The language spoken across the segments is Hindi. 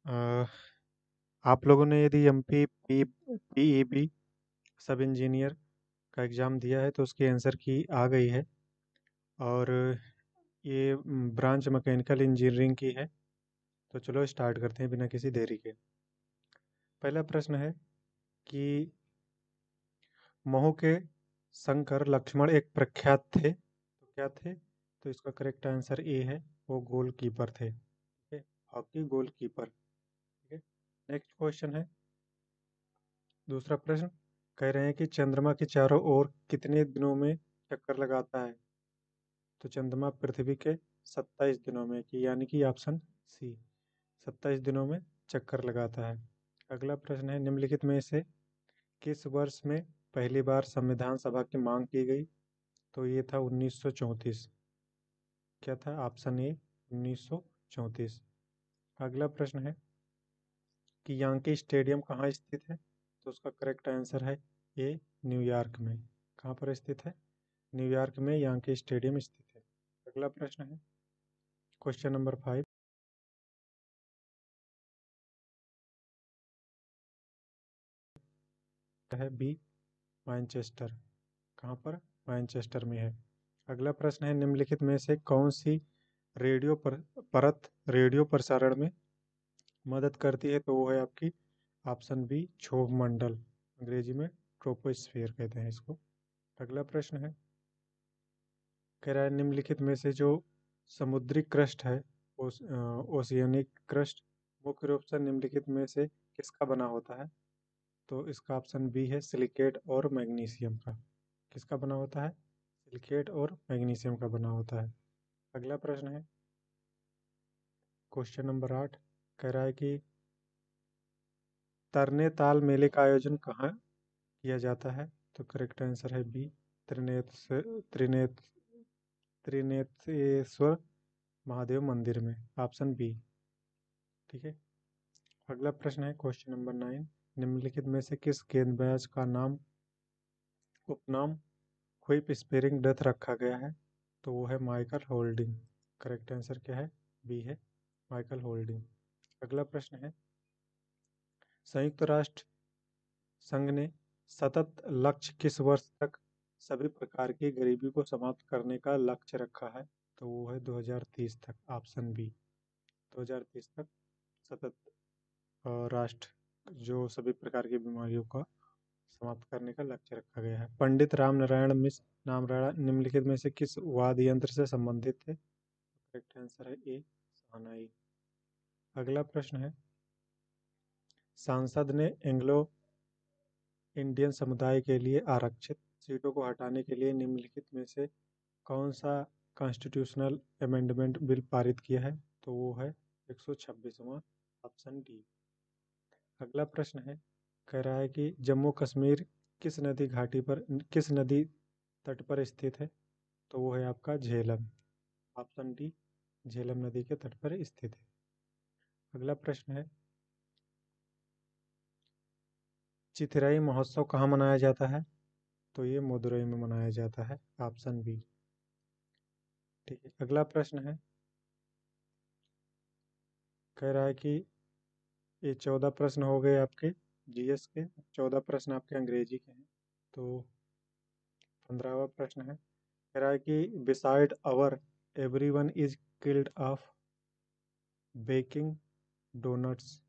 अ, आप लोगों ने यदि पीईबी सब इंजीनियर का एग्ज़ाम दिया है तो उसकी आंसर की आ गई है। और ये ब्रांच मैकेनिकल इंजीनियरिंग की है। तो चलो स्टार्ट करते हैं बिना किसी देरी के। पहला प्रश्न है कि महू के शंकर लक्ष्मण एक प्रख्यात थे, तो क्या थे? तो इसका करेक्ट आंसर ए है, वो गोलकीपर थे। ठीक है, हॉकी गोलकीपर। ठीक है, नेक्स्ट क्वेश्चन है। दूसरा प्रश्न कह रहे हैं कि चंद्रमा के चारों ओर कितने दिनों में चक्कर लगाता है? तो चंद्रमा पृथ्वी के 27 दिनों में, कि यानी कि ऑप्शन सी, 27 दिनों में चक्कर लगाता है। अगला प्रश्न है, निम्नलिखित में से किस वर्ष में पहली बार संविधान सभा की मांग की गई? तो ये था 1934। क्या था? Option A 1934। अगला प्रश्न है कि यांकी स्टेडियम कहाँ स्थित है? तो उसका करेक्ट आंसर है ए न्यूयॉर्क में। कहाँ पर स्थित है? न्यूयॉर्क में यांकी स्टेडियम स्थित है। अगला प्रश्न है, क्वेश्चन नंबर 5 है बी मैनचेस्टर। कहाँ पर? मैनचेस्टर में है। अगला प्रश्न है, निम्नलिखित में से कौन सी परत रेडियो प्रसारण में मदद करती है? तो वो है आपकी ऑप्शन बी क्षोभ मंडल, अंग्रेजी में ट्रोपोस्फियर कहते हैं इसको। अगला प्रश्न है, कह रहा है निम्नलिखित में से जो समुद्री क्रस्ट है, ओशियनिक क्रस्ट, मुख्य रूप से निम्नलिखित में से किसका बना होता है? तो इसका ऑप्शन बी है सिलिकेट और मैग्नीशियम का। किसका बना होता है? सिलिकेट और मैग्नीशियम का बना होता है। अगला प्रश्न है, क्वेश्चन नंबर 8 कह रहा है कि तरने ताल मेले का आयोजन कहाँ किया जाता है? तो करेक्ट आंसर है बी त्रिनेत्र त्रिनेत्रेश्वर महादेव मंदिर में, ऑप्शन बी। ठीक है, अगला प्रश्न है, क्वेश्चन नंबर 9, निम्नलिखित में से किस गेंदबाज का नाम उपनाम क्विक स्पेयरिंग डेथ रखा गया है? तो वो है माइकल होल्डिंग। करेक्ट आंसर क्या है? बी है, माइकल होल्डिंग। अगला प्रश्न है, संयुक्त राष्ट्र संघ ने सतत लक्ष्य किस वर्ष तक सभी प्रकार की गरीबी को समाप्त करने का लक्ष्य रखा है? तो वो है 2030 तक, ऑप्शन बी। 2030 तक सतत राष्ट्र जो सभी प्रकार की बीमारियों का समाप्त करने का लक्ष्य रखा गया है। पंडित राम नारायण मिश्र निम्नलिखित में से किस वाद्य यंत्र से संबंधित थे? करेक्ट आंसर है ए शहनाई। अगला प्रश्न है, सांसद ने एंग्लो इंडियन समुदाय के लिए आरक्षित सीटों को हटाने के लिए निम्नलिखित में से कौन सा कॉन्स्टिट्यूशनल अमेंडमेंट बिल पारित किया है? तो वो है 126वां, ऑप्शन डी। अगला प्रश्न है, कह रहा है कि जम्मू कश्मीर किस नदी तट पर स्थित है? तो वो है आपका झेलम, ऑप्शन डी, झेलम नदी के तट पर स्थित है। अगला प्रश्न है, चिथिराई महोत्सव कहाँ मनाया जाता है? तो ये मदुरई में मनाया जाता है, ऑप्शन बी। ठीक है, अगला प्रश्न है, कह रहा है कि ये 14 प्रश्न हो गए आपके जीएस के, 14 प्रश्न आपके अंग्रेजी के हैं। तो 15वां प्रश्न है, कह रहा है कि beside our everyone is killed of baking donuts.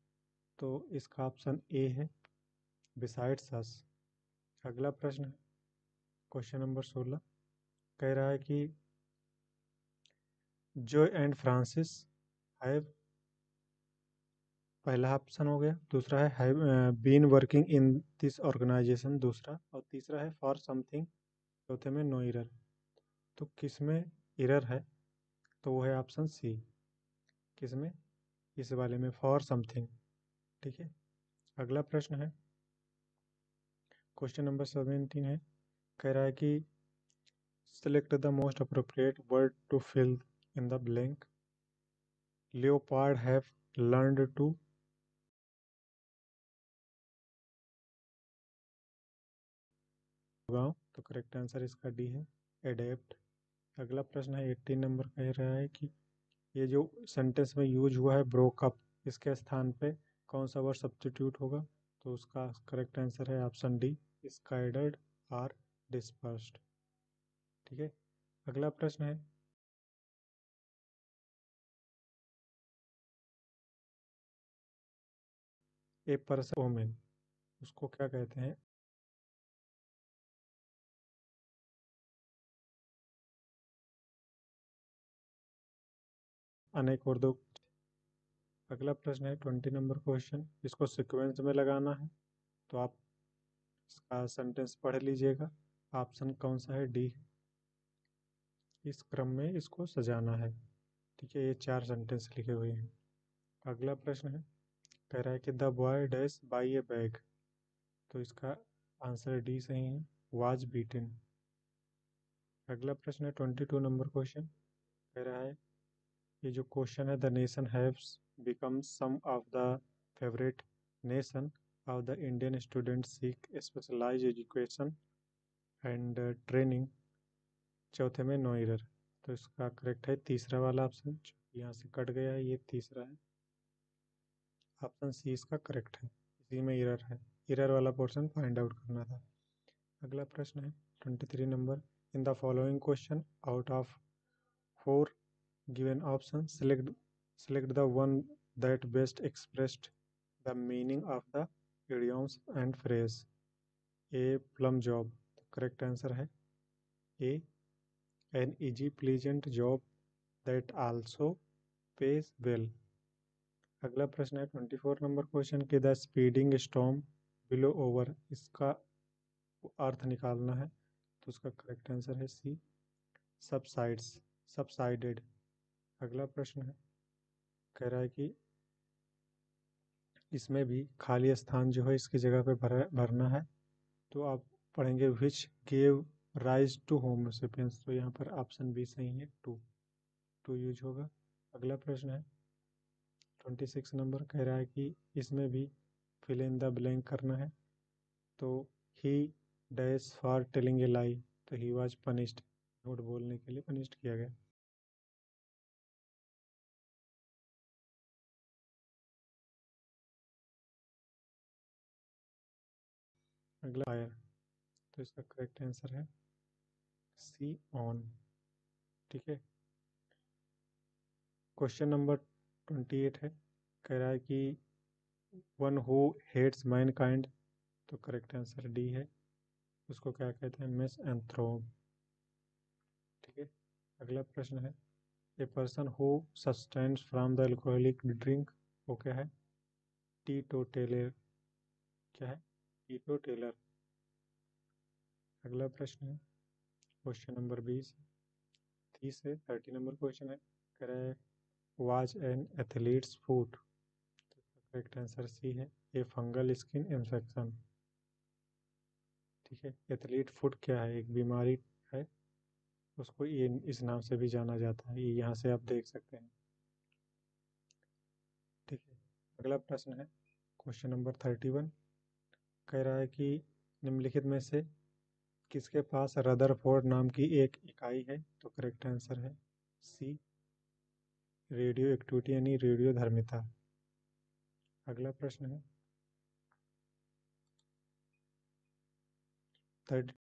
तो इसका ऑप्शन ए है, बिसाइड्स अस। अगला प्रश्न है, क्वेश्चन नंबर 16, कह रहा है कि जॉय एंड फ्रांसिस हैव, पहला ऑप्शन हो गया, दूसरा है have been working in this organization, दूसरा, और तीसरा है फॉर समथिंग, चौथे में नो एरर। तो किस में एरर है? तो वो है ऑप्शन सी, किस में? इस वाले में, फॉर समथिंग। ठीक है, अगला प्रश्न है, क्वेश्चन नंबर 17 है, कह रहा है कि select the most appropriate word to fill in the blank. Leopard have learned to, तो करेक्ट आंसर इसका डी है, एडेप्ट। अगला प्रश्न है 18 नंबर, कह रहा है कि ये जो सेंटेंस में यूज हुआ है ब्रोक अप, इसके स्थान पे कौन सा वर्ड सब्स्टिट्यूट होगा? तो उसका करेक्ट आंसर है ऑप्शन डी, स्काइडर्ड और डिस्पर्स्ड। ठीक है, अगला प्रश्न है, ए पर्सन वोमेन, उसको क्या कहते हैं? अनेक और दो। अगला प्रश्न है 20 नंबर क्वेश्चन, इसको सीक्वेंस में लगाना है, तो आप इसका सेंटेंस पढ़ लीजिएगा। ऑप्शन कौन सा है? डी, इस क्रम में इसको सजाना है। ठीक है, ये 4 सेंटेंस लिखे हुए हैं। अगला प्रश्न है, कह रहा है कि the boy dash by A bag, तो इसका आंसर डी सही है, वाज बीटन। अगला प्रश्न है 22 नंबर क्वेश्चन, कह रहा है, ये जो क्वेश्चन है, the nation haves become some of the favourite nation of the Indian student seek specialise education and training, चौथे में नो एरर। तो इसका करेक्ट है तीसरा वाला ऑप्शन, यहाँ से कट गया है, ये तीसरा है, ऑप्शन सी इसका करेक्ट है, इसी में एरर है, एरर वाला पोर्शन फाइंड आउट करना था। अगला प्रश्न है 23 number, in the following question out of 4 given option select the one that best expressed the meaning of the idioms and phrase. A plum job, correct answer है ए, an easy pleasant job that also pays well। अगला प्रश्न है 24 नंबर क्वेश्चन के, the speeding storm below over, इसका अर्थ निकालना है, तो उसका करेक्ट आंसर है सी, सबसाइड्स, सबसाइडेड। अगला प्रश्न है, कह रहा है कि इसमें भी खाली स्थान जो है इसकी जगह पे भरना है, तो आप पढ़ेंगे which gave rise to homo sapiens, तो यहाँ पर ऑप्शन बी सही है, टू यूज होगा। अगला प्रश्न है 26 नंबर, कह रहा है कि इसमें भी फिल इन द ब्लैंक करना है, तो he dash for telling a lie, तो ही वाज पनिश्ड, झूठ बोलने के लिए पनिश्ड किया गया। अगला फायर, तो इसका करेक्ट आंसर है सी, ऑन। ठीक है, क्वेश्चन नंबर 28 है, कह रहा है कि वन हु हेट्स मैनकाइंड, तो करेक्ट आंसर डी है, उसको क्या कहते हैं? मिस एंथ्रोप। ठीक है, अगला प्रश्न है, a person who substance from the alcoholic drink, वो क्या है? टीटोटेलर। क्या है? टीटोटेलर। अगला प्रश्न है क्वेश्चन नंबर 20, 30 है, 30 नंबर क्वेश्चन है, कह रहा है was an athlete's foot, correct answer C है, ए फंगल स्किन इन्फेक्शन। ठीक है, एथलीट फुट क्या है? एक बीमारी है, उसको ये इस नाम से भी जाना जाता है, ये यहाँ से आप देख सकते हैं। ठीक है, अगला प्रश्न है क्वेश्चन नंबर 31, कह रहा है कि निम्नलिखित में से किसके पास रदरफोर्ड नाम की एक इकाई है, तो करेक्ट आंसर है सी, रेडियो एक्टिविटी यानी रेडियो धर्मिता। अगला प्रश्न है 32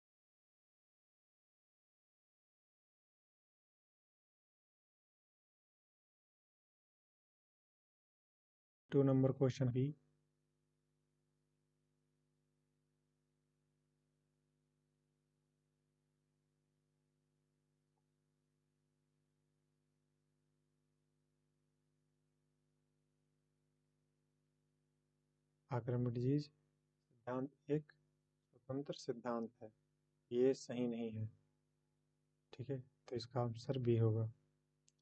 नंबर क्वेश्चन भी, आर्किमिडीज सिद्धांत एक स्वतंत्र सिद्धांत है, ये सही नहीं है। ठीक है, तो इसका आंसर बी होगा।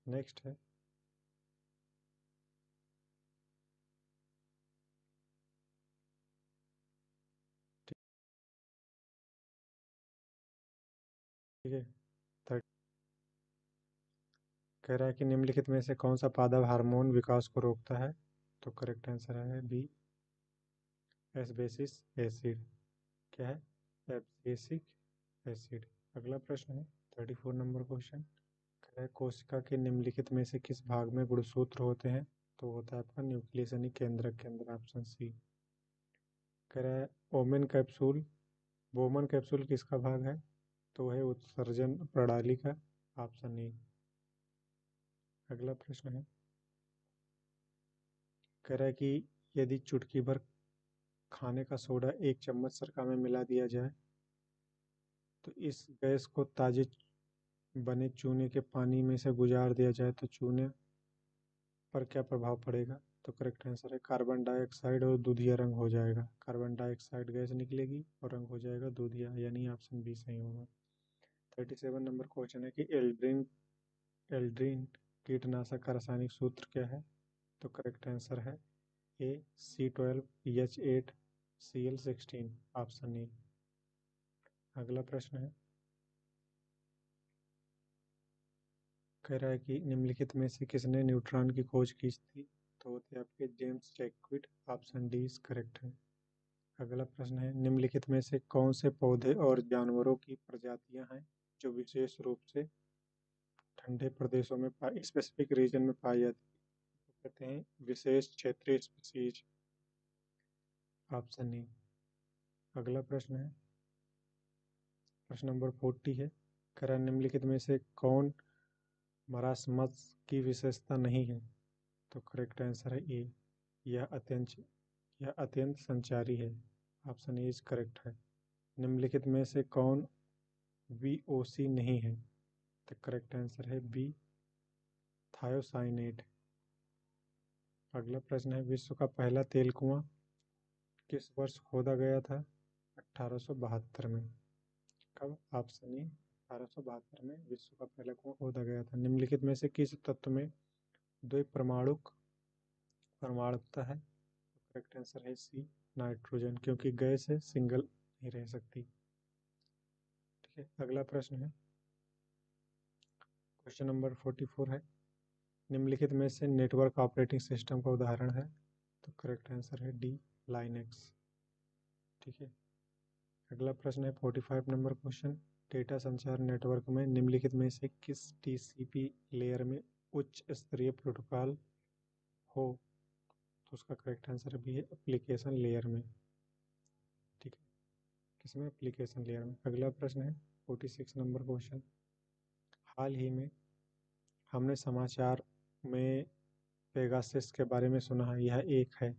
नेक्स्ट है ठीक है, कह रहा है कि निम्नलिखित में से कौन सा पादप हार्मोन विकास को रोकता है, तो करेक्ट आंसर है बी, एस्बेसिस एसिड। क्या है? Abscisic acid. अगला प्रश्न है 34 नंबर क्वेश्चन, कह रहा है कोशिका के निम्नलिखित में से किस भाग में गुणसूत्र होते हैं, तो होता है आपका न्यूक्लियस यानी केंद्रक के अंदर, ऑप्शन सी। कह रहा है ओमेन कैप्सूल, वोमन कैप्सूल किसका भाग है? तो है उत्सर्जन प्रणाली का, ऑप्शन ए। अगला प्रश्न है, कह रहा है कि यदि चुटकी भर खाने का सोडा 1 चम्मच सिरका में मिला दिया जाए तो इस गैस को ताजे बने चूने के पानी में से गुजार दिया जाए तो चूने पर क्या प्रभाव पड़ेगा? तो करेक्ट आंसर है कार्बन डाइऑक्साइड और दूधिया रंग हो जाएगा। कार्बन डाइऑक्साइड गैस निकलेगी और रंग हो जाएगा दूधिया, यानी ऑप्शन बी सही होगा। 37 नंबर क्वेश्चन है कि एल्ड्रिन एल्ड्रीन कीटनाशक का रासायनिक सूत्र क्या है? तो करेक्ट आंसर है ए C12H8Cl16, ऑप्शन ए। अगला प्रश्न है, कह रहा है कि निम्नलिखित में से किसने न्यूट्रॉन की खोज की थी? तो होते आपके जेम्स जैक्विड, ऑप्शन डी इज करेक्ट है। अगला प्रश्न है, निम्नलिखित में से कौन से पौधे और जानवरों की प्रजातियां हैं जो विशेष रूप से ठंडे प्रदेशों में स्पेसिफिक रीजन में पाई जाती है? तो कहते हैं विशेष क्षेत्रीय स्पीसीज, ऑप्शन ए। अगला प्रश्न है, प्रश्न नंबर 40 है, कह रहा है निम्नलिखित में से कौन मरासमस की विशेषता नहीं है? तो करेक्ट आंसर है ए, यह अत्यंत यह अत्यंत संचारी है, ऑप्शन ए इज करेक्ट है। निम्नलिखित में से कौन VOC नहीं है? तो करेक्ट आंसर है बी, थायोसाइनेट। अगला प्रश्न है, विश्व का पहला तेल कुआं किस वर्ष खोदा गया था? 1872 में। कब? ऑप्शन ए 1872 में विश्व का पहला कुआं खोदा गया था। निम्नलिखित में से किस तत्व में द्विपरमाणुक परमाणुकता है? करेक्ट आंसर है सी, नाइट्रोजन, क्योंकि गैस है सिंगल नहीं रह सकती। ठीक है, अगला प्रश्न है, क्वेश्चन नंबर 44 है, निम्नलिखित में से नेटवर्क ऑपरेटिंग सिस्टम का उदाहरण है? तो करेक्ट आंसर है डी, लाइनेक्स। ठीक है, अगला प्रश्न है 45 नंबर क्वेश्चन, डेटा संचार नेटवर्क में निम्नलिखित में से किस TCP लेयर में उच्च स्तरीय प्रोटोकॉल हो? तो उसका करेक्ट आंसर भी है एप्लीकेशन लेयर में। ठीक है, किसमें? एप्लीकेशन लेयर में। अगला प्रश्न है 46 नंबर क्वेश्चन, हाल ही में हमने समाचार में पेगासस के बारे में सुना है, यह एक है,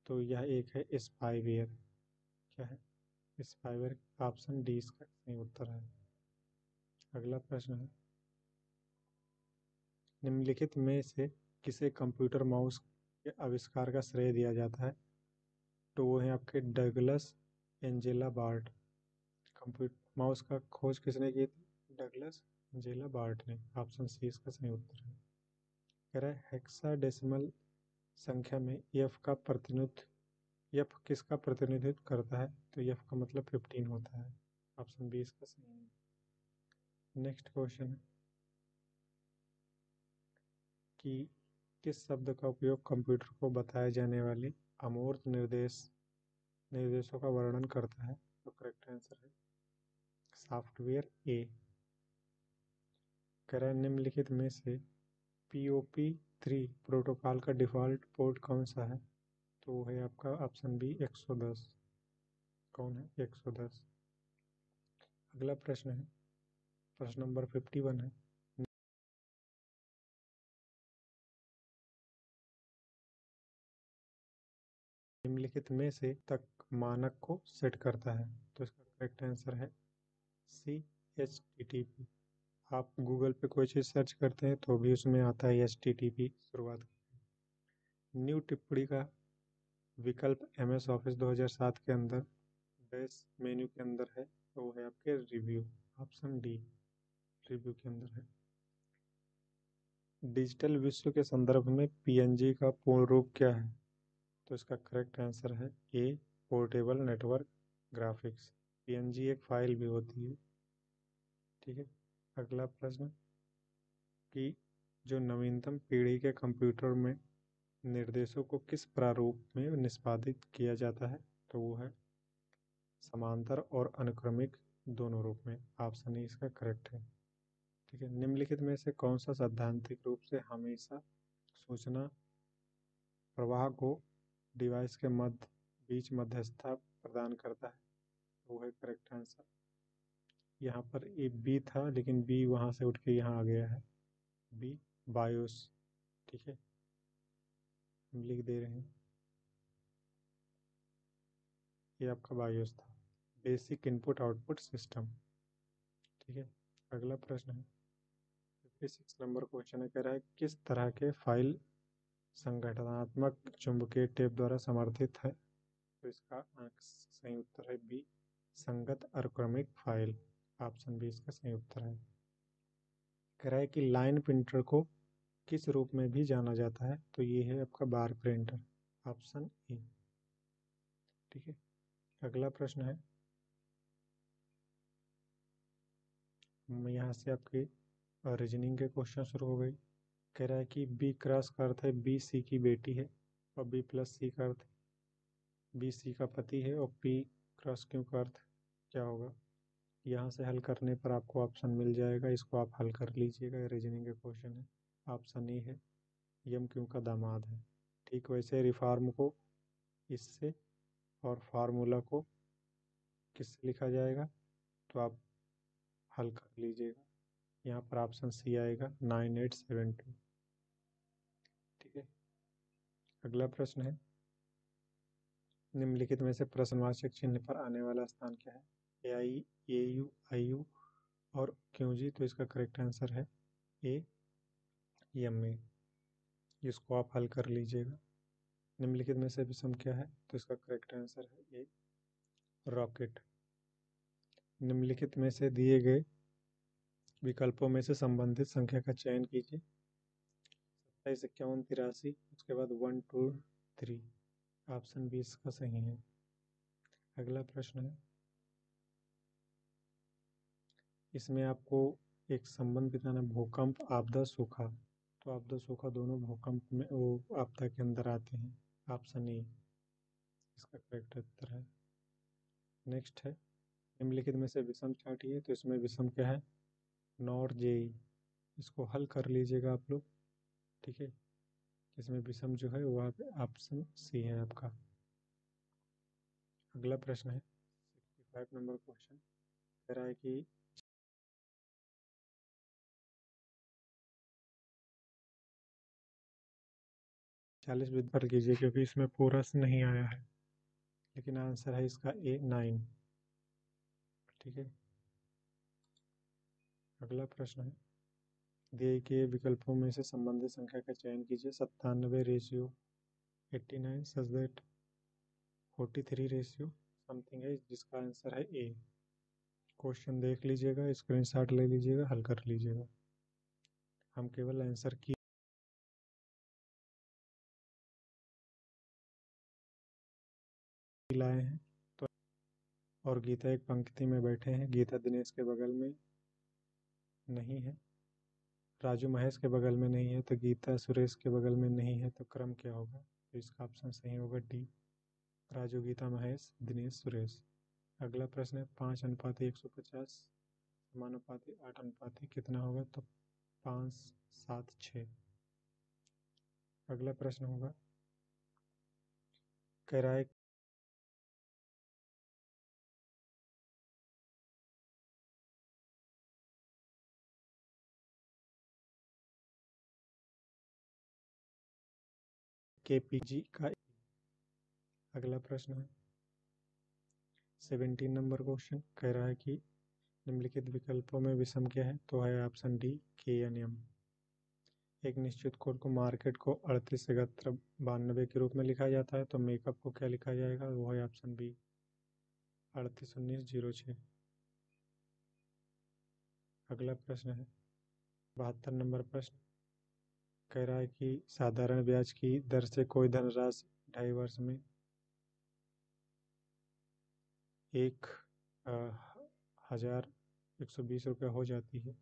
तो यह एक है स्पाईवेयर। क्या है? स्पाईवेयर, ऑप्शन डी इसका सही उत्तर है। अगला प्रश्न है, निम्नलिखित में से किसे कंप्यूटर माउस के आविष्कार का श्रेय दिया जाता है? तो वो है आपके Douglas Angela BART. Computer mouse का खोज किसने की थी? डगलस एंजेला बार्ट ने, ऑप्शन सी इसका सही उत्तर है। कह रहा है हेक्साडेसिमल संख्या में एफ का प्रतिनिधित्व, एफ किसका प्रतिनिधित्व करता है? तो एफ का मतलब 15 होता है, ऑप्शन बी इसका सही है। नेक्स्ट क्वेश्चन है कि किस शब्द का उपयोग कंप्यूटर को बताए जाने वाले अमूर्त निर्देशों का वर्णन करता है? तो करेक्ट आंसर है सॉफ्टवेयर ए। कह रहा है निम्नलिखित में से POP3 प्रोटोकॉल का डिफ़ॉल्ट पोर्ट कौन सा है? तो वो है आपका ऑप्शन बी 110। कौन है? 110। अगला प्रश्न है, प्रश्न नंबर 51 है, निम्नलिखित में से तक मानक को सेट करता है? तो इसका करेक्ट आंसर है सी, HTTP। आप गूगल पे कोई चीज़ सर्च करते हैं तो भी उसमें आता है HTTP शुरुआत। न्यू टिप्पणी का विकल्प MS ऑफिस 2007 के अंदर बेस मेन्यू के अंदर है, तो वो है आपके रिव्यू, ऑप्शन डी, रिव्यू के अंदर है। डिजिटल विश्व के संदर्भ में PNG का पूर्ण रूप क्या है? तो इसका करेक्ट आंसर है ए, पोर्टेबल नेटवर्क ग्राफिक्स। PNG एक फाइल भी होती है। ठीक है, अगला प्रश्न कि जो नवीनतम पीढ़ी के कंप्यूटर में निर्देशों को किस प्रारूप में निष्पादित किया जाता है? तो वो है समांतर और अनुक्रमिक दोनों रूप में, ऑप्शन ए इसका करेक्ट है। ठीक है, निम्नलिखित में से कौन सा सैद्धांतिक रूप से हमेशा सूचना प्रवाह को डिवाइस के बीच मध्यस्थता प्रदान करता है, वो है करेक्ट आंसर। यहाँ पर ए बी था, लेकिन बी वहाँ से उठ के यहाँ आ गया है, बी बायोस। ठीक है, हम लिख दे रहे हैं, ये आपका बायोस था, बेसिक इनपुट आउटपुट सिस्टम। ठीक है, अगला प्रश्न है 56 नंबर क्वेश्चन है, कह रहा है किस तरह के फाइल संगठनात्मक चुंबकीय टेप द्वारा समर्थित है? तो इसका सही उत्तर है बी, संगत अनुक्रमिक फाइल। ऑप्शन बी इसका सही उत्तर है। कह रहा है कि लाइन प्रिंटर को किस रूप में भी जाना जाता है? तो ये है आपका बार प्रिंटर, ऑप्शन ए। ठीक है, अगला प्रश्न है, यहाँ से आपकी रीजनिंग के क्वेश्चन शुरू हो गई। कह रहा है कि बी क्रॉस का अर्थ है बी सी की बेटी है, और बी प्लस सी का अर्थ बी सी का पति है, और पी क्रॉस क्यू का अर्थ क्या होगा? यहाँ से हल करने पर आपको ऑप्शन मिल जाएगा, इसको आप हल कर लीजिएगा, रीजनिंग के क्वेश्चन है। ऑप्शन ए है, यम क्यू का दामाद है। ठीक वैसे रिफॉर्म को इससे और फार्मूला को किससे लिखा जाएगा? तो आप हल कर लीजिएगा, यहाँ पर ऑप्शन सी आएगा 9872। ठीक है, अगला प्रश्न है, निम्नलिखित में से प्रश्नवाचक चिन्ह पर आने वाला स्थान क्या है? ए आई, ए यू, आई यू और क्यू जी। तो इसका करेक्ट आंसर है ए, एम ए। इसको आप हल कर लीजिएगा। निम्नलिखित में से विषम क्या है? तो इसका करेक्ट आंसर है ए, रॉकेट। निम्नलिखित में से दिए गए विकल्पों में से संबंधित संख्या का चयन कीजिए। 27, 51, 83, उसके बाद 1 2 3। ऑप्शन बी इसका सही है। अगला प्रश्न है, इसमें आपको एक संबंध बताना, भूकंप, आपदा, सूखा। तो आपदा सूखा दोनों भूकंप में वो आपदा के अंदर आते हैं। ऑप्शन ए इसका करेक्ट उत्तर है। नेक्स्ट है, निम्नलिखित में से विषम चार्टिए। तो इसमें विषम क्या है? नॉर जेई। इसको हल कर लीजिएगा आप लोग। ठीक है, इसमें विषम जो है वो ऑप्शन सी है आपका। अगला प्रश्न है 65 नंबर क्वेश्चन, कह रहा है कि 40 विद पर कीजिए, क्योंकि इसमें पूरा नहीं आया है, लेकिन आंसर है इसका ए 9। ठीक है, अगला प्रश्न है, दिए गए विकल्पों में से संबंधित संख्या का चयन कीजिए। 97 ratio 89 such that 43 ratio something है, जिसका आंसर है ए। क्वेश्चन देख लीजिएगा, स्क्रीनशॉट ले लीजिएगा, हल कर लीजिएगा। हम केवल आंसर की लाए हैं। तो और गीता एक पंक्ति में बैठे हैं, गीता दिनेश के बगल में नहीं है, राजू महेश के बगल में नहीं है, तो गीता सुरेश के बगल में नहीं है, तो क्रम क्या होगा? तो इसका ऑप्शन सही होगा डी, राजू, गीता, महेश, दिनेश, सुरेश। अगला प्रश्न है, 5:150 समानुपाती 8 अनुपाती कितना होगा? तो 5 7 6। अगला प्रश्न होगा, कह रहा है केपीजी का। अगला प्रश्न है 17 नंबर क्वेश्चन, कह रहा है कि निम्नलिखित विकल्पों में विषम क्या है? तो है ऑप्शन डी, के एन एम। एक निश्चित कोड को मार्केट को 38 71 92 के रूप में लिखा जाता है, तो मेकअप को क्या लिखा जाएगा? वो है ऑप्शन बी, 38 19 06। अगला प्रश्न है 72 नंबर प्रश्न, कह रहा है कि साधारण ब्याज की दर से कोई धनराशि 2.5 वर्ष में 1,120 रुपया हो जाती है,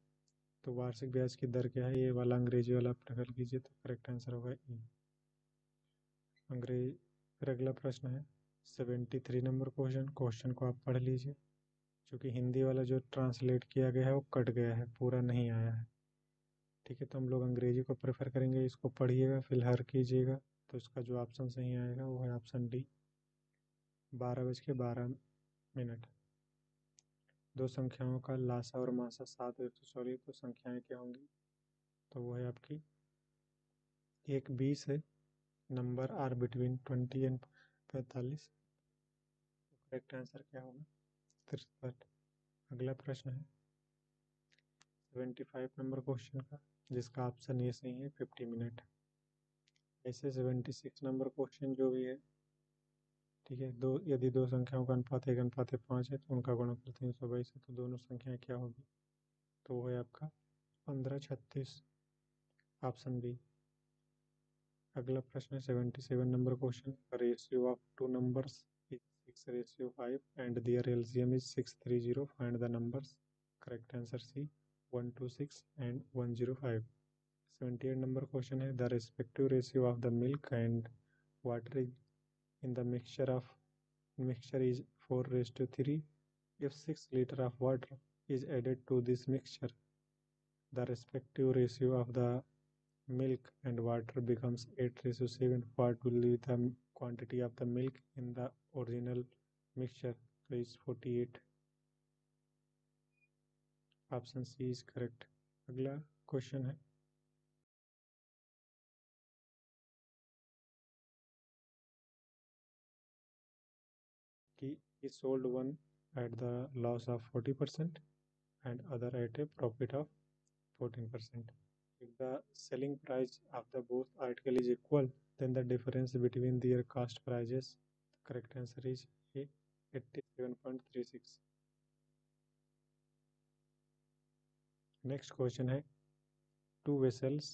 तो वार्षिक ब्याज की दर क्या है? ये वाला अंग्रेजी वाला प्रकल्प कीजिए, तो करेक्ट आंसर होगा ई, अंग्रेजी। फिर अगला प्रश्न है 73 नंबर क्वेश्चन को आप पढ़ लीजिए, क्योंकि हिंदी वाला जो ट्रांसलेट किया गया है वो कट गया है, पूरा नहीं आया है। ठीक है, तो हम लोग अंग्रेजी को प्रेफर करेंगे, इसको पढ़िएगा फिर हल कीजिएगा, तो इसका जो ऑप्शन सही आएगा वो है ऑप्शन डी, 12:12। दो संख्याओं का लासा और मासा 7 और 116, तो संख्याएं क्या होंगी? तो वो है आपकी एक 20 है, number are between 20 and 45। Correct answer क्या होगा? 63। अगला प्रश्न है 75 नंबर क्वेश्चन का, जिसका ऑप्शन ए सही है 50 मिनट। ऐसे 76 नंबर क्वेश्चन जो भी है, ठीक है, यदि दो संख्याओं का अनुपात 1:5 है तो उनका गुणनफल 322 है, तो दोनों संख्याएं क्या होगी? तो वो है आपका 15:36, ऑप्शन बी। अगला प्रश्न है 77 number question, ratio of two numbers is 6:5 and their LCM is 630, find the numbers. Correct answer C, 126 and 105। 78 number question है the respective ratio of the milk and water is in the mixture is 4:3. If 6 liters of water is added to this mixture, the respective ratio of the milk and water becomes 8:7. What will be the quantity of the milk in the original mixture? So is 48. Option C is correct. अगला क्वेश्चन है कि he sold one at the loss of 40% and other at a profit of 14%. If the selling price of the both article is equal, then the difference between their cost prices. Correct answer is A, 87.36. Next question है two vessels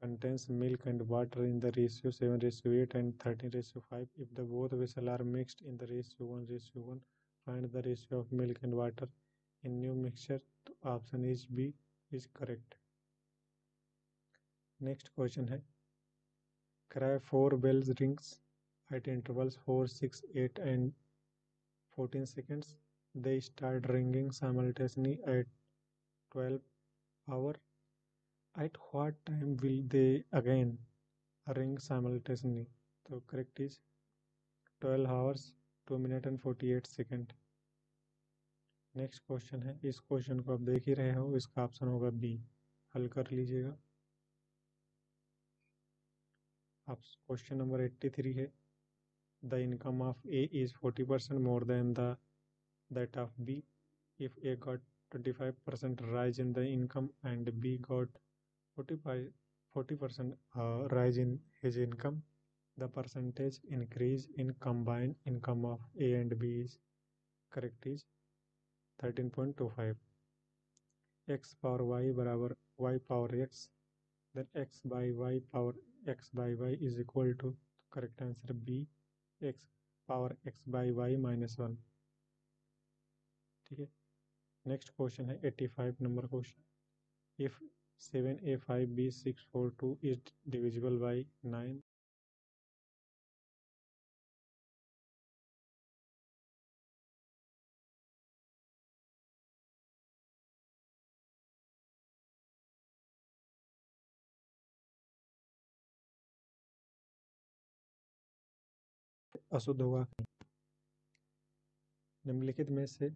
contains milk and water in the ratio 7:8 and 13:5. If the both vessels are mixed in the ratio 1:1, find the ratio of milk and water in new mixture. तो option is B is correct. Next question है cry 4 bells rings at intervals 4, 6, 8 and 14 seconds. They start ringing simultaneously at 12 hour. At what time will they again ring simultaneously? So correct is 12 hours 2 minutes and 48 seconds. Next question है, इस क्वेश्चन को आप देख ही रहे हो, इसका ऑप्शन होगा बी, हल कर लीजिएगा आप। क्वेश्चन नंबर 83 है the income of A is 40% more than the that of B. If A got 25% rise in the income and B got 40% rise in his income, the percentage increase in combined income of A and B is correct is 13.25. X power y बराबर y power x, then x by y power x by y is equal to, correct answer B, x power x by y minus 1. ठीक है, नेक्स्ट क्वेश्चन है 85 number question, if 7a5b642 is divisible by 9, अशुद्ध होगा। निम्नलिखित में से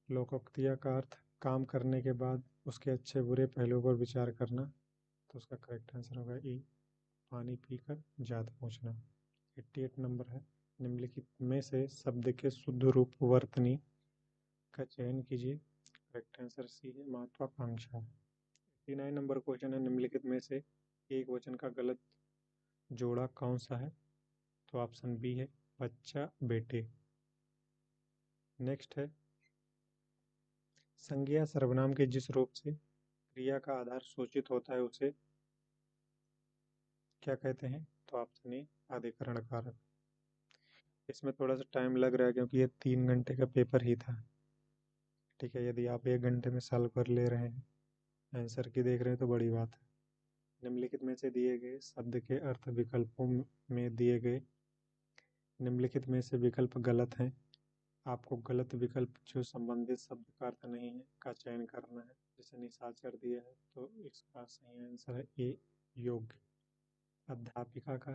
लोकोक्तिया का अर्थ काम करने के बाद उसके अच्छे बुरे पहलुओं पर विचार करना, तो उसका करेक्ट आंसर होगा ई, पानी पीकर जात पहुँचना। 88 नंबर है निम्नलिखित में से शब्द के शुद्ध रूप वर्तनी का चयन कीजिए। करेक्ट आंसर सी है, महत्वाकांक्षा। 89 नंबर क्वेश्चन है निम्नलिखित में से एक वचन का गलत जोड़ा कौन सा है? तो ऑप्शन बी है बच्चा बेटे। नेक्स्ट है संज्ञा सर्वनाम के जिस रूप से क्रिया का आधार सूचित होता है उसे क्या कहते हैं? तो ऑप्शन ए अधिकरण कारक। इसमें थोड़ा सा टाइम लग रहा है क्योंकि ये 3 घंटे का पेपर ही था। ठीक है, यदि आप 1 घंटे में सॉल्व कर ले रहे हैं, आंसर की देख रहे हैं तो बड़ी बात है। निम्नलिखित में से दिए गए शब्द के अर्थ विकल्पों में दिए गए निम्नलिखित में से विकल्प गलत हैं। आपको गलत विकल्प जो संबंधित शब्द का अर्थ नहीं है का चयन करना है। जैसे निशाचर दिया है तो इसका सही आंसर है ए, योग्य। अध्यापिका का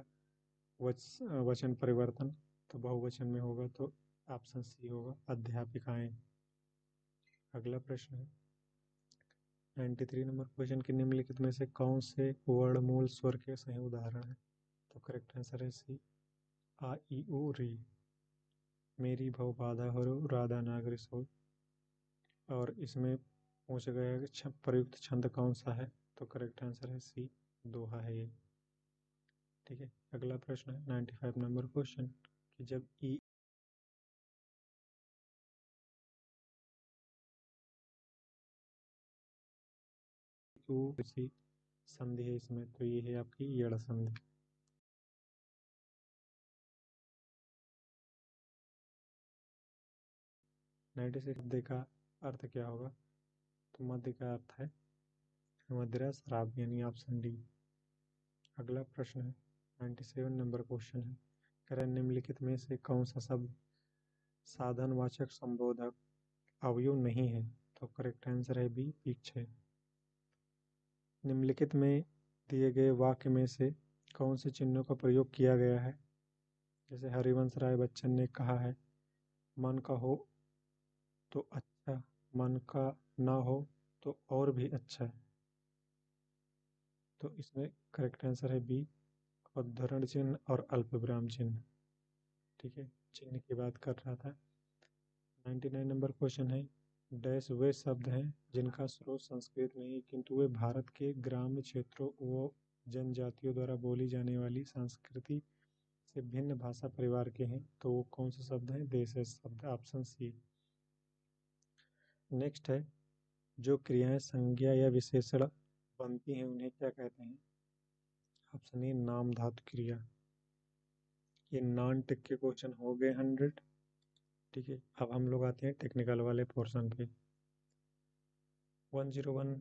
वचन परिवर्तन, तो बहुवचन में होगा तो ऑप्शन सी होगा, अध्यापिकाएं। अगला प्रश्न है 93 नंबर क्वेश्चन की निम्नलिखित में से कौन से वर्णमूल स्वर के सही उदाहरण है? तो करेक्ट आंसर है सी, आ ई उ री। मेरी भव बाधा हरो राधा नागरी सो। और इसमें पूछा गया है कि प्रयुक्त छंद कौन सा है? तो करेक्ट आंसर है सी, दोहा है ये। ठीक है, अगला प्रश्न है 95 नंबर क्वेश्चन कि जब ई उ सी संधि है इसमें, तो ये है आपकी यड़ संधि। 96 मध्य का अर्थ क्या होगा? तो मध्य का अर्थ है मदिरा शराब, यानी ऑप्शन डी। अगला प्रश्न है 97 नंबर क्वेश्चन है, कह रहा है निम्नलिखित में से कौन सा शब्द साधनवाचक संबोधक अवयव नहीं है? तो करेक्ट आंसर है बी, पीछे। निम्नलिखित में दिए गए वाक्य में से कौन से चिन्हों का प्रयोग किया गया है? जैसे हरिवंश राय बच्चन ने कहा है मन का हो तो अच्छा, मन का ना हो तो और भी अच्छा। तो इसमें करेक्ट आंसर है बी, उद्धरण चिन्ह और अल्पविराम चिन्ह। ठीक है, चिन्ह की बात कर रहा था। 99 नंबर क्वेश्चन है, डैश वे शब्द हैं जिनका स्रोत संस्कृत नहीं किंतु वे भारत के ग्राम्य क्षेत्रों व जनजातियों द्वारा बोली जाने वाली संस्कृति से भिन्न भाषा परिवार के हैं? तो वो कौन से शब्द हैं? देशज शब्द, ऑप्शन सी। नेक्स्ट है, जो क्रियाएं संज्ञा या विशेषण बनती हैं उन्हें क्या कहते हैं? ऑप्शन ए, नाम धातु क्रिया। ये नॉन टिक के क्वेश्चन हो गए 100। ठीक है, अब हम लोग आते हैं टेक्निकल वाले पोर्शन पे। 101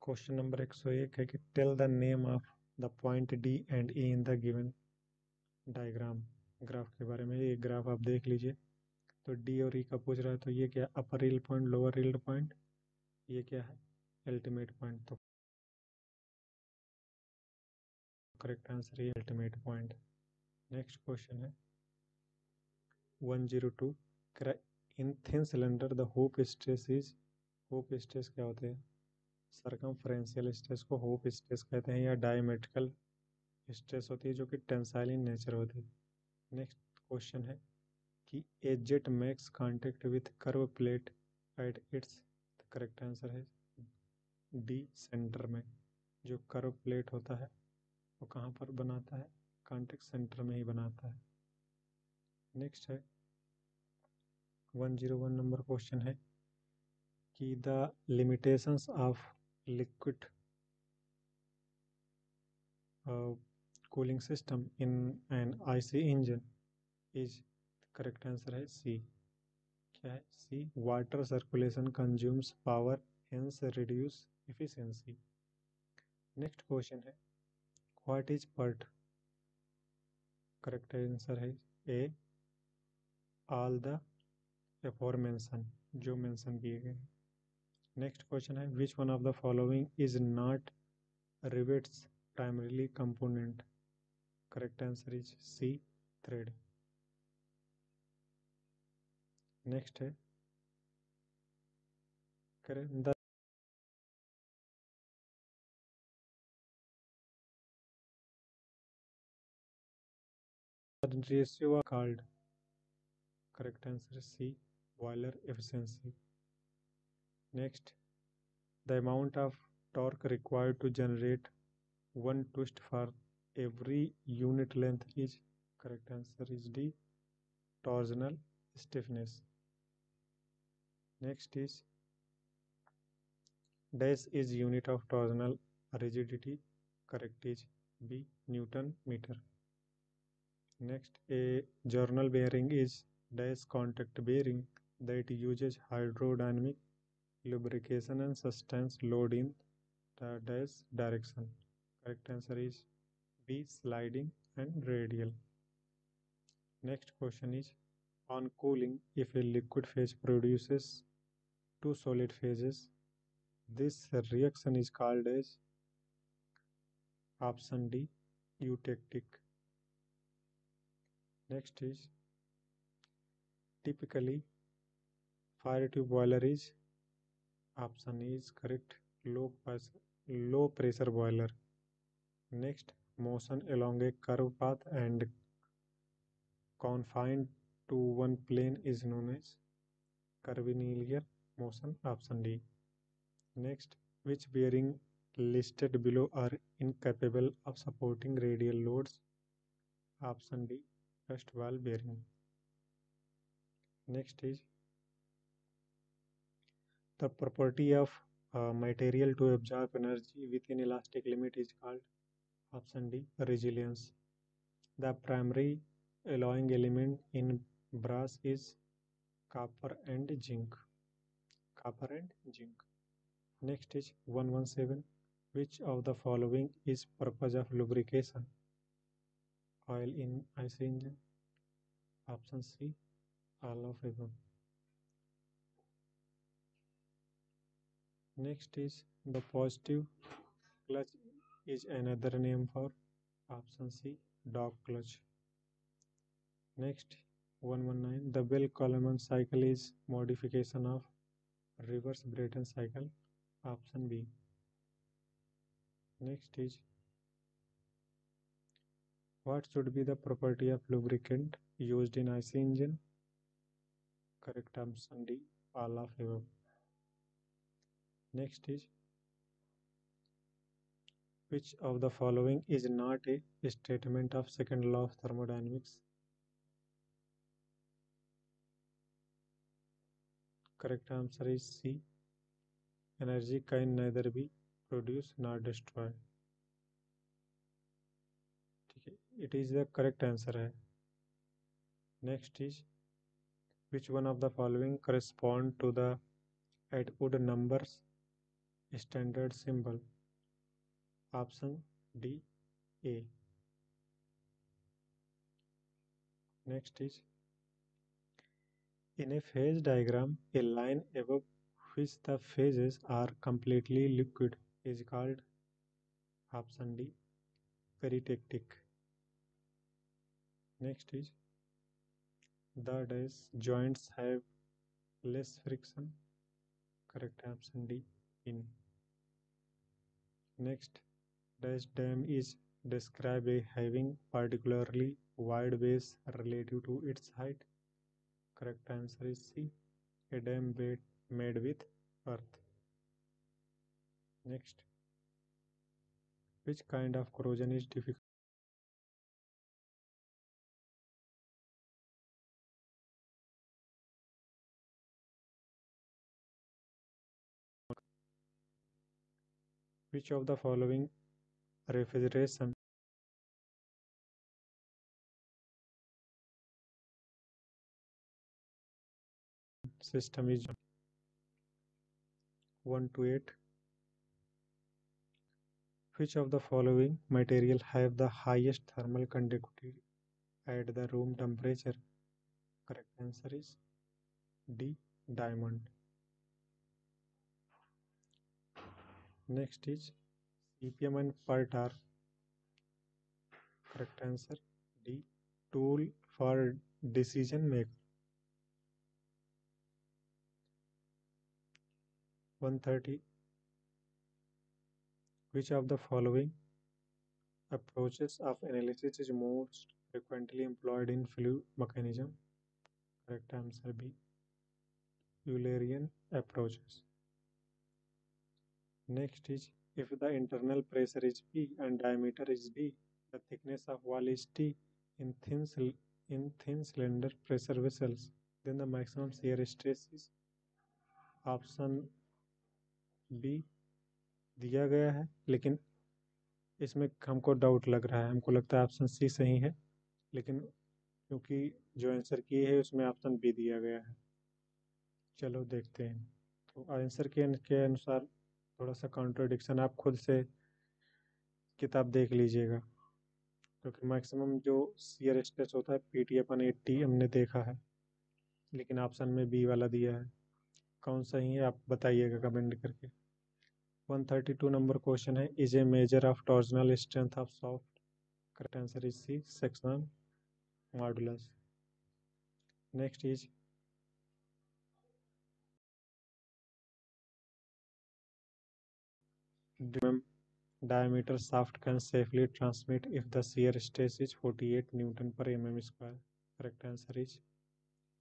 क्वेश्चन नंबर 101 है कि tell the name of the point D and E in the given diagram. Graph के बारे में, ये ग्राफ आप देख लीजिए। तो डी और ई का पूछ रहा है, तो ये क्या है? Upper yield point, lower yield point. ये क्या है? Ultimate point. तो करेक्ट आंसर है अल्टीमेट पॉइंट। नेक्स्ट क्वेश्चन है 102, in thin cylinder the hoop stress is. Hoop stress क्या होते हैं? सरकमफ्रेंशियल स्ट्रेस को होप स्ट्रेस कहते हैं, या डायमेट्रिकल स्ट्रेस होती है जो कि टेंसाइल इन नेचर होती है। नेक्स्ट क्वेश्चन है कि a jet makes contact with curve plate at its. Correct answer है डी, सेंटर में। जो कर्व प्लेट होता है वो कहाँ पर बनाता है? कांटेक्ट सेंटर में ही बनाता है। नेक्स्ट है 101 नंबर क्वेश्चन है कि the limitations of liquid cooling system in an IC engine is. Correct answer है सी। क्या है? C, water circulation consumes power, hence reduce efficiency. Next question है what is PERT. Correct answer है ए, ऑल द एफॉरमेंशन, जो मेंशन किए गए। नेक्स्ट क्वेश्चन है which one of the following is not rivets primarily component. Correct answer is C, thread. Next है the ratio called. Correct answer C, boiler efficiency. Next, the amount of torque required to generate one twist for every unit length is। correct answer is D, torsional stiffness. Next is dash is unit of torsional rigidity. Correct is B, Newton meter. Next, a journal bearing is dash contact bearing that uses hydrodynamic lubrication and sustains load in the dash direction. Correct answer is B, sliding and radial. Next question is on cooling, if a liquid phase produces two solid phases, this reaction is called as option D, eutectic. Next is typically fire tube boiler is option is correct. Low pressure boiler. Next, motion along a curved path and confined to one plane is known as curvilinear motion. Option D. Next, which bearing listed below are incapable of supporting radial loads? Option D. First ball bearing. Next is the property of material to absorb energy within elastic limit is called option D. Resilience. The primary alloying element in brass is copper and zinc. Copper and zinc. Next is 117. Which of the following is purpose of lubrication? Oil in IC engine. Option C. All of above. Next is the positive clutch is another name for option C. Dog clutch. Next 119. The Bell-Coleman cycle is modification of reverse Brayton cycle. Option B. Next is what should be the property of lubricant used in IC engine? Correct option D. All of above. Next is which of the following is not a statement of second law of thermodynamics? Correct answer is C. Energy can neither be produced nor destroyed. It is the correct answer है. Next is which one of the following correspond to the Atwood numbers standard symbol? Option D. A. Next is in a phase diagram, a line above which the phases are completely liquid is called option D. Peritectic. Next is the dash joints have less friction. Correct option D. In. Next, dash dam is described as having particularly wide base relative to its height. Correct answer is C. A dam made with earth. Next, which kind of corrosion is difficult? Which of the following refrigeration system is 1 to 8? Which of the following material have the highest thermal conductivity at the room temperature? Correct answer is D. Diamond. Next is CPM and PERT are correct answer D. Tool for decision maker. 130. Which of the following approaches of analysis is most frequently employed in fluid mechanism? Correct answer B. Eulerian approaches. Next is if the internal pressure is P and diameter is D, the thickness of wall is T in thin cylinder pressure vessels, then the maximum shear stress is option B दिया गया है, लेकिन इसमें हमको डाउट लग रहा है. हमको लगता है ऑप्शन सी सही है, लेकिन क्योंकि जो आंसर किए है उसमें ऑप्शन बी दिया गया है. चलो देखते हैं. तो आंसर के अनुसार थोड़ा सा कॉन्ट्रडिक्शन, आप खुद से किताब देख लीजिएगा, क्योंकि मैक्सिमम जो शियर स्ट्रेस होता है PT/80 हमने देखा है, लेकिन ऑप्शन में बी वाला दिया है. कौन सही है आप बताइएगा कमेंट करके. 132 नंबर क्वेश्चन है, is a measure of torsional strength of shaft. Correct answer is C. Section modulus. Next is mm diameter shaft can safely transmit if the shear stress is 48 Newton per mm square. Correct answer is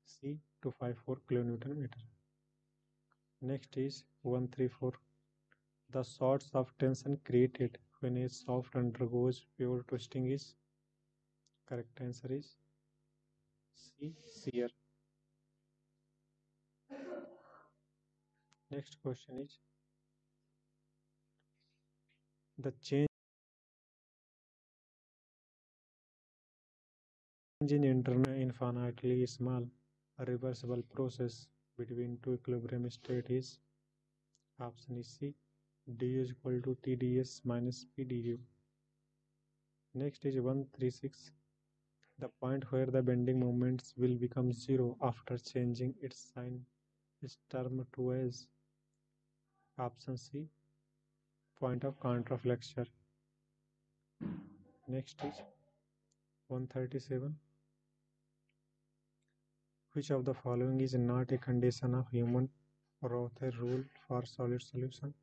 C 254 kilonewton meter. Next is 134. The source of tension created when a shaft undergoes pure twisting is. Correct answer is C shear. Next question is the change in internal infinitely small reversible process between two equilibrium state is. Option is C du is equal to TdS minus PdU. Next is 136. The point where the bending moments will become zero after changing its sign is termed to as. Option C point of contraflexure. Next is 137. Which of the following is not a condition of human Rother rule for solid solution?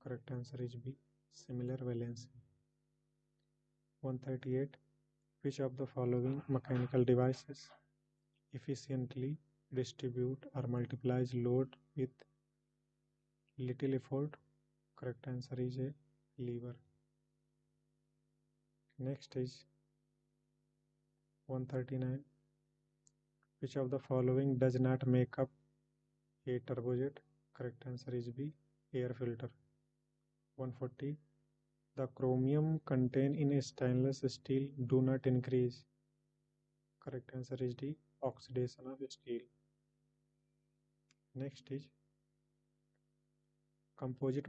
Correct answer is B similar valency. 138. Which of the following mechanical devices efficiently distribute or multiplies load with little effort? Correct answer is A lever. Next is 139. Which of the following does not make up a turbojet? Correct answer is B air filter. 140. The chromium contained in stainless steel do not increase. Correct answer is D oxidation of steel. Next is composite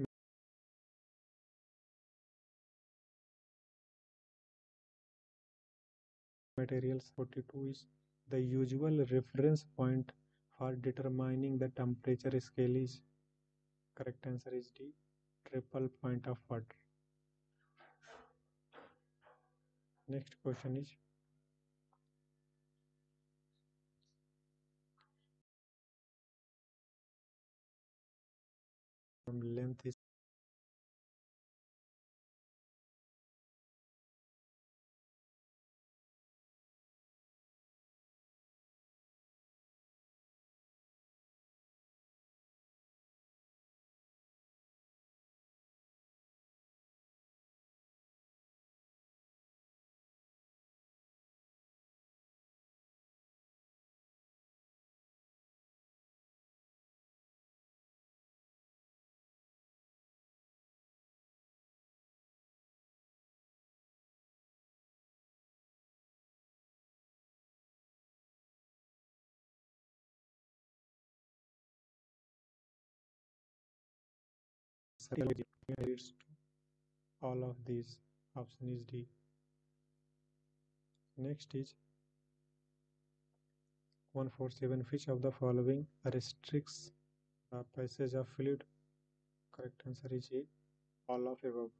materials. 42 is the usual reference point for determining the temperature scale is. Correct answer is D triple point of water. Next question is length is leads to all of these. Option is D. Next is 147. Which of the following restricts the passage of fluid? Correct answer is A all of above.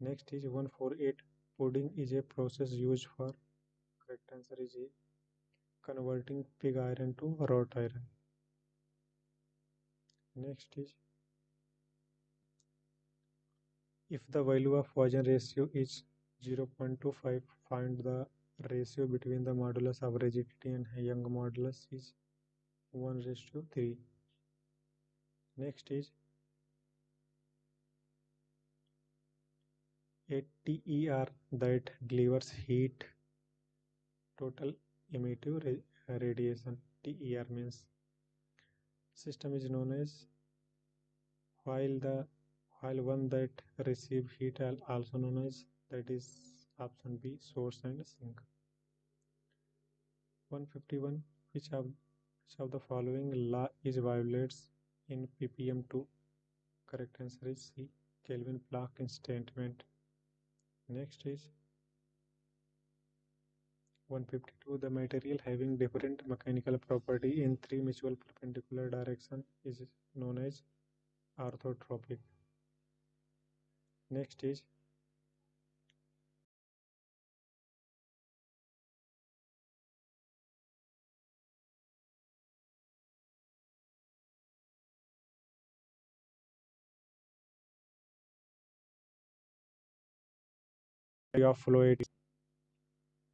Next is 148. Pudding is a process used for. Correct answer is A converting pig iron to wrought iron. Next is if the value of Poisson ratio is 0.25, find the ratio between the modulus of rigidity and Young modulus is 1:3. Next is a TER that delivers heat total emitted radiation. TER means system is known as while the while one that receive heat also known as that is option B source and sink. 151. Which of the following law is violates in ppm2? Correct answer is C Kelvin Planck instantment. Next is 152. The material having different mechanical property in three mutual perpendicular direction is known as orthotropic. Next is of fluid.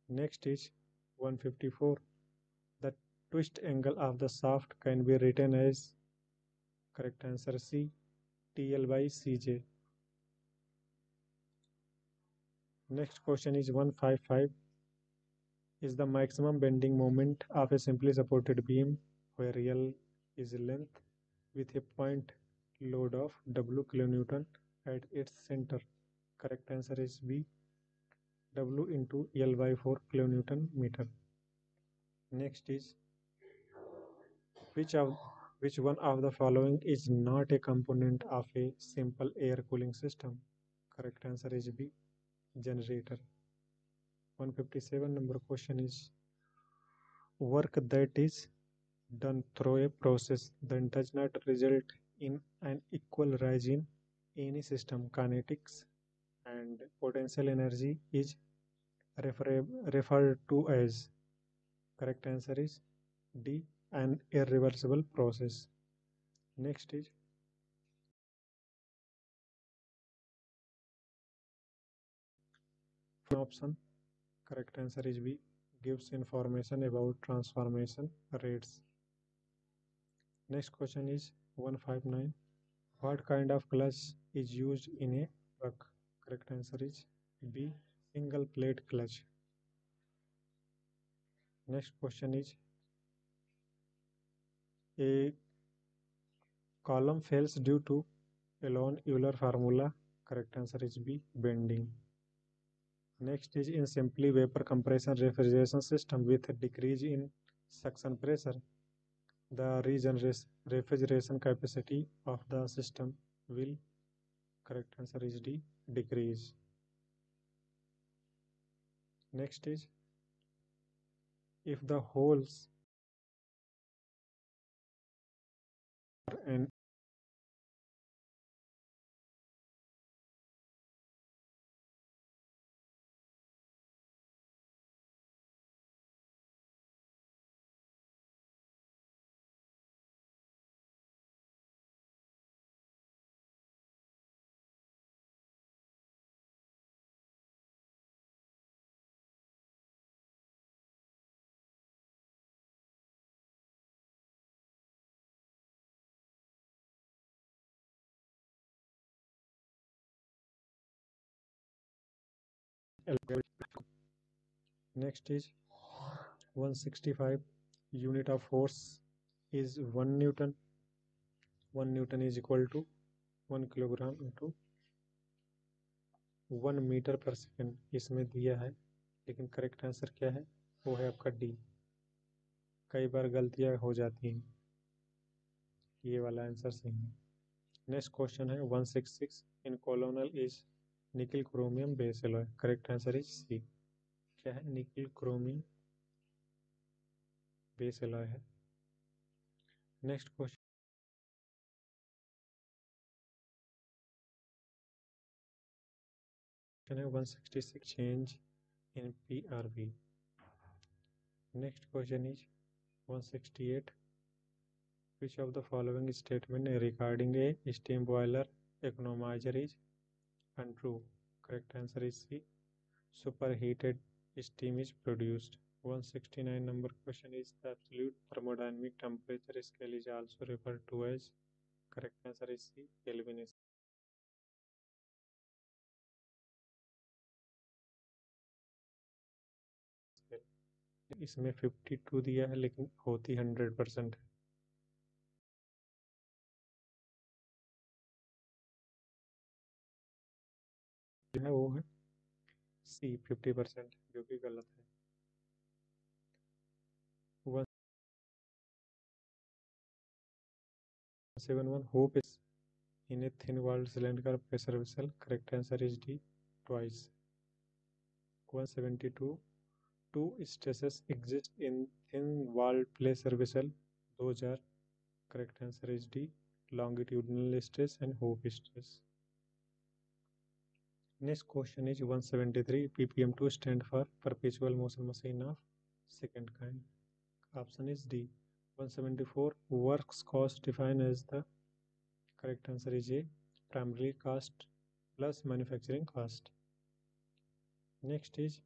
Next is 154. The twist angle of the shaft can be written as, correct answer C, TL by CJ. Next question is 155. Is the maximum bending moment of a simply supported beam where L is length with a point load of W kilonewton at its center? Correct answer is B, W into L by 4 kilonewton meter. Next is which of which one of the following is not a component of a simple air cooling system? Correct answer is B, generator. 157 number question is work that is done through a process that does not result in an equal rise in any system kinetics and potential energy is referred to as, correct answer is D, an irreversible process. Next is option, correct answer is B, gives information about transformation rates. Next question is 159. What kind of clutch is used in a truck? Correct answer is B, single plate clutch. Next question is a column fails due to Elon Euler formula. Correct answer is B, bending. Next is in simply vapor compression refrigeration system with a decrease in suction pressure, the refrigeration capacity of the system will, correct answer is D, decrease. Next is if the holes are an next is 165. Unit of force is 1 Newton. 1 Newton is equal to 1 kilogram into 1 metre पर सेकेंड इसमें दिया है, लेकिन करेक्ट आंसर क्या है? वो है आपका डी। कई बार गलतियां हो जाती हैं, ये वाला आंसर सही है। नेक्स्ट क्वेश्चन है 166। Inconel is nickel chromium base alloy. Correct answer is C. क्या है? निकिल क्रोमियम बेस एलॉय है। नेक्स्ट क्वेश्चन है 166 change in PRV। Next question is 168। which of the following statement regarding a steam boiler economizer is untrue? Correct answer is C, superheated steam is produced. 169 number question is the absolute thermodynamic temperature scale is also referred to as, correct answer is C, Kelvin scale। इसमें 52 दिया है लेकिन होती 100% है, वो है C, 50%, जो कि गलत है। 171 hope is in a thin walled cylindrical pressure vessel. Correct answer is D, twice। 172 two stresses exist in thin walled pressure vessel. Those are, correct answer is D, longitudinal stress and hope stress। Next question is 173 ppm2 stand for perpetual motion machine of second kind. Option is D। 174 works cost defined as the, correct answer is A, primarily cost plus manufacturing cost। Next is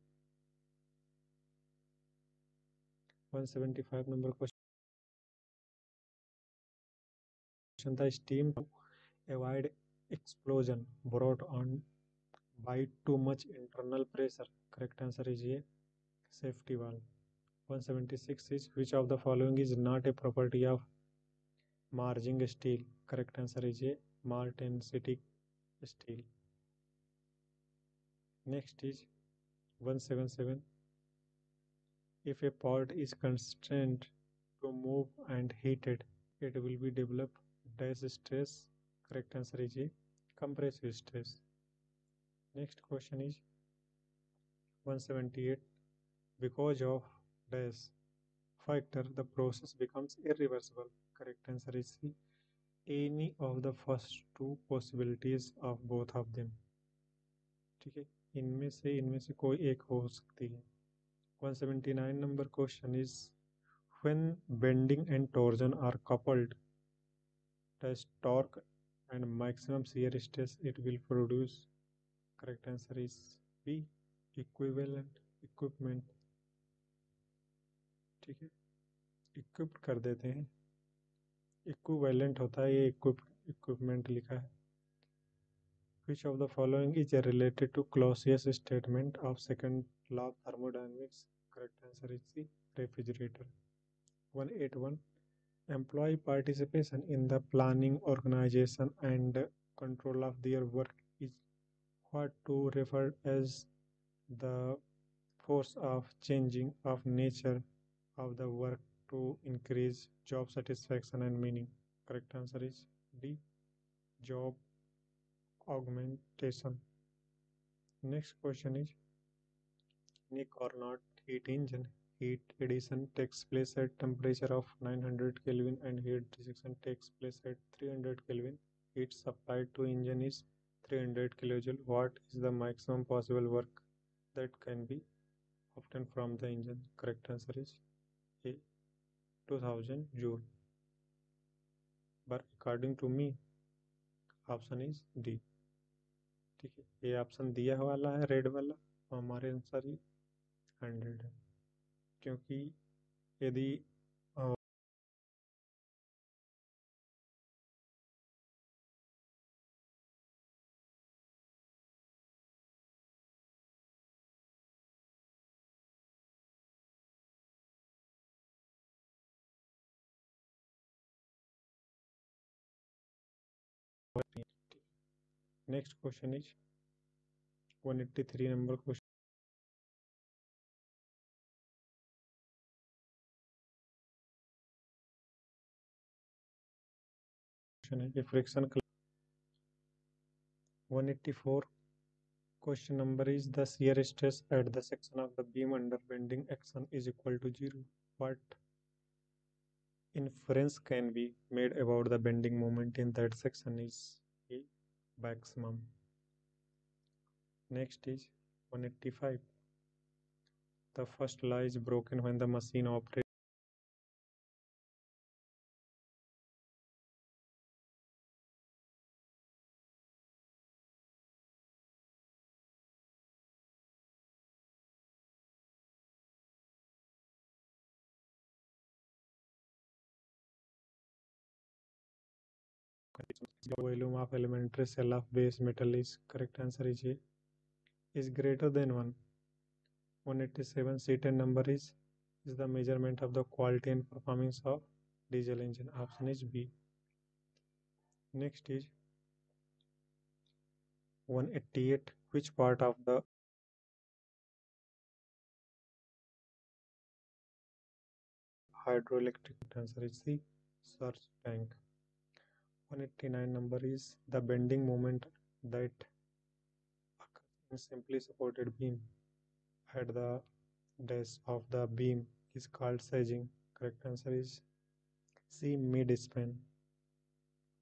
175 number question. The steam avoid explosion brought on by too much internal pressure. Correct answer is A. Safety valve. 176 is which of the following is not a property of margin steel? Correct answer is A. Martensitic steel. Next is 177. If a pot is constrained to move and heated, it will be develop dash stress. Correct answer is A. Compressive stress. Next question is 178. Because of dash factor, the process becomes irreversible. Correct answer is C. Any of the first two possibilities of both of them. ठीक है, इनमें से कोई एक हो सकती है. 179 number question is when bending and torsion are coupled, test torque and maximum shear stress it will produce. Correct answer is B. Equivalent equipment. ठीक है, equipped कर देते हैं, equivalent होता है, ये equipment लिखा है. Which of the following is related to Clausius statement of second law of thermodynamics? Correct answer is C. Refrigerator. 181. Employee participation in the planning, organization, and control of their work is what to refer as the force of changing of nature of the work to increase job satisfaction and meaning. Correct answer is D. Job augmentation. Next question is Nick or not heat engine. Heat addition takes place at temperature of 900 Kelvin and heat rejection takes place at 300 Kelvin. Heat supplied to engine is 300 kilojoule. What is the maximum possible work that can be obtained from the engine? Correct answer is A. 2000 joule. But according to me, option is D. ठीक है, ये ऑप्शन दिया वाला है रेड वाला, और हमारे आंसर ये 100 है, क्योंकि यदि next question is 183 number question है friction. 184 question number is the shear stress at the section of the beam under bending action is equal to 0. What inference can be made about the bending moment in that section is A. Maximum. Next is 185. The first law is broken when the machine operates. Volume of elementary cell of base metal is correct answer is A. Is greater than 1. 187 C10 number is the measurement of the quality and performance of diesel engine. Option is B. Next is 188. Which part of the hydroelectric answer is C. Surge tank. 189 number is the bending moment that occurs in simply supported beam at the dash of the beam is called saging. Correct answer is C. Mid span.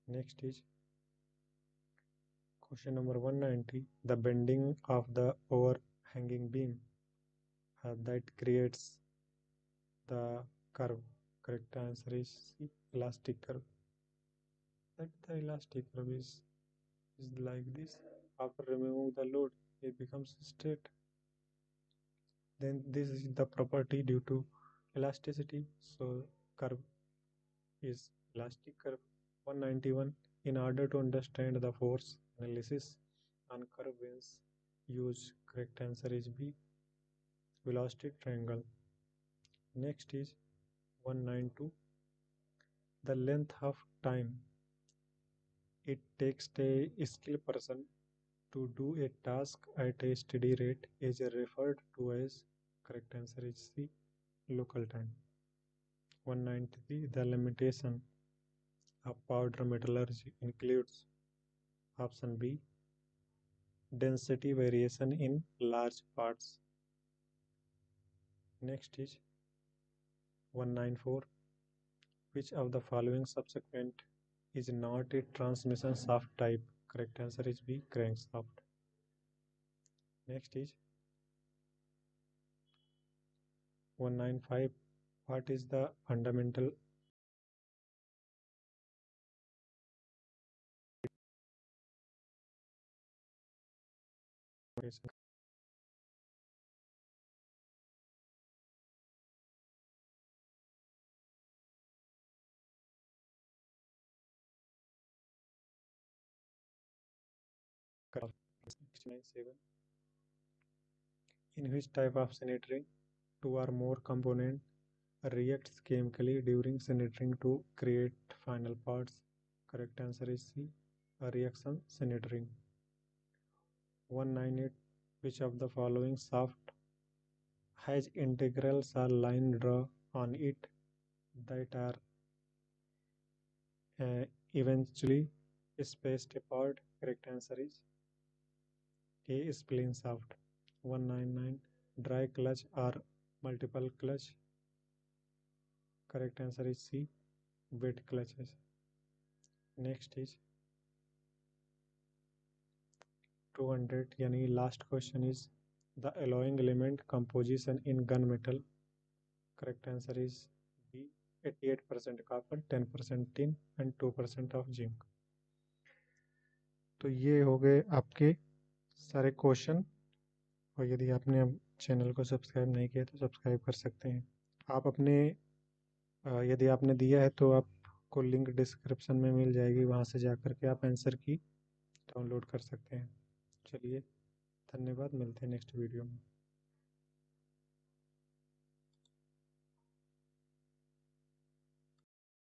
Next is question number 190. The bending of the overhanging beam that creates the curve. Correct answer is C. Elastic curve. That the elastic curve is like this. After removing the load, it becomes straight. then this is the property due to elasticity. So curve is elastic curve. 191. In order to understand the force analysis on curve wins, use correct answer is B, velocity triangle. Next is 192. The length of time it takes a skilled person to do a task at a steady rate is referred to as, correct answer is C, local time. 193. The limitation of powder metallurgy includes option B, density variation in large parts. Next is 194. Which of the following subsequent is not a transmission shaft type? Correct answer is B, crankshaft. Next is 195. What is the fundamental equation? Correct. 69.7. In which type of sintering two or more components reacts chemically during sintering to create final parts? Correct answer is C, a reaction sintering. 198. Which of the following shaft has integrals or line draw on it that are eventually spaced apart? Correct answer is A, spline shaft. 199. Dry clutch or multiple clutch? Correct answer is C, wet clutches. Next is 200, यानी last question is the alloying element composition in gunmetal. Correct answer is B, 88% copper, 10% tin and 2% of zinc. तो ये हो गए आपके सारे क्वेश्चन, और यदि आपने अब चैनल को सब्सक्राइब नहीं किया तो सब्सक्राइब कर सकते हैं आप अपने। यदि आपने दिया है तो आपको लिंक डिस्क्रिप्शन में मिल जाएगी, वहाँ से जा कर के आप आंसर की डाउनलोड कर सकते हैं। चलिए, धन्यवाद, मिलते हैं नेक्स्ट वीडियो में।